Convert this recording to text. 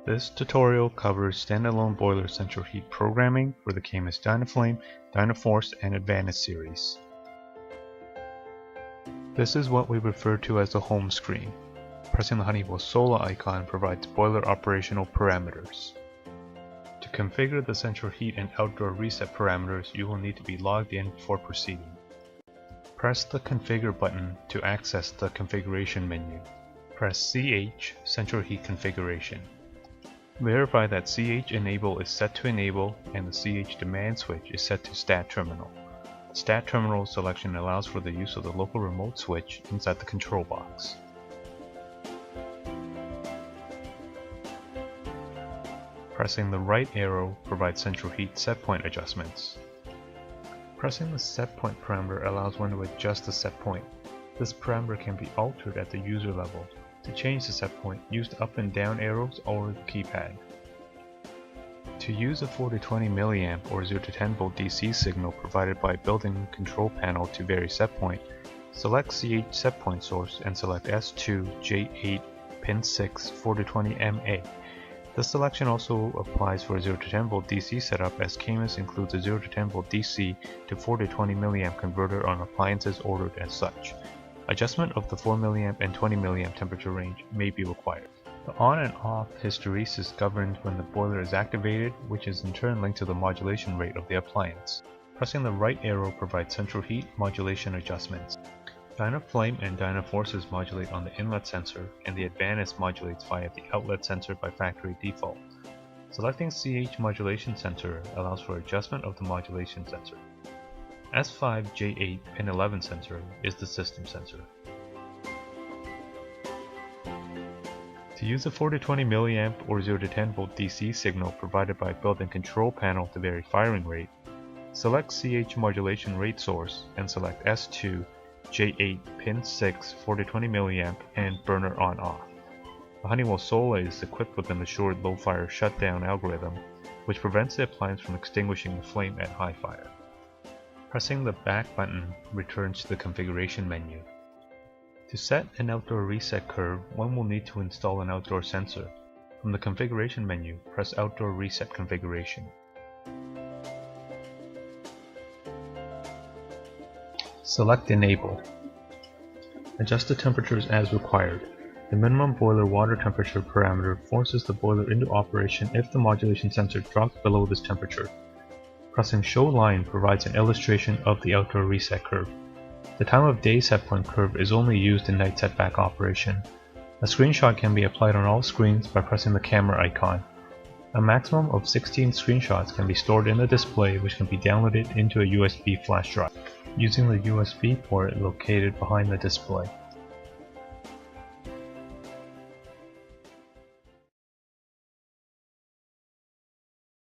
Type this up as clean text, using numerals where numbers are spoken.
This tutorial covers standalone boiler central heat programming for the Camus DynaFlame, DynaForce and Advantus series. This is what we refer to as the home screen. Pressing the Honeywell Solar icon provides boiler operational parameters. To configure the central heat and outdoor reset parameters, you will need to be logged in before proceeding. Press the Configure button to access the configuration menu. Press CH Central Heat Configuration. Verify that CH Enable is set to Enable and the CH Demand switch is set to Stat Terminal. The Stat Terminal selection allows for the use of the local remote switch inside the control box. Pressing the right arrow provides central heat set point adjustments. Pressing the set point parameter allows one to adjust the set point. This parameter can be altered at the user level. To change the set point, use the up and down arrows or the keypad. To use a 4 to 20 mA or 0 to 10 volt DC signal provided by built-in control panel to vary set point, select CH set point source and select S2, J8, pin 6, 4 to 20 mA. This selection also applies for a 0 to 10 volt DC setup, as Camus includes a 0 to 10 volt DC to 4 to 20 mA converter on appliances ordered as such. Adjustment of the 4 mA and 20 mA temperature range may be required. The on and off hysteresis governs when the boiler is activated, which is in turn linked to the modulation rate of the appliance. Pressing the right arrow provides central heat modulation adjustments. DynaFlame and DynaForces modulate on the inlet sensor, and the Advantus modulates via the outlet sensor by factory default. Selecting CH modulation sensor allows for adjustment of the modulation sensor. S5 J8 pin 11 sensor is the system sensor. To use a 4 to 20 mA or 0 to 10 volt DC signal provided by built-in control panel to vary firing rate, select CH modulation rate source and select S2 J8 pin 6 4 to 20 mA and burner on off. The Honeywell Solar is equipped with an assured low fire shutdown algorithm, which prevents the appliance from extinguishing the flame at high fire. Pressing the back button returns to the configuration menu. To set an outdoor reset curve, one will need to install an outdoor sensor. From the configuration menu, press Outdoor Reset Configuration. Select Enable. Adjust the temperatures as required. The minimum boiler water temperature parameter forces the boiler into operation if the modulation sensor drops below this temperature. Pressing Show Line provides an illustration of the outdoor reset curve. The time of day set point curve is only used in night setback operation. A screenshot can be applied on all screens by pressing the camera icon. A maximum of 16 screenshots can be stored in the display, which can be downloaded into a USB flash drive using the USB port located behind the display.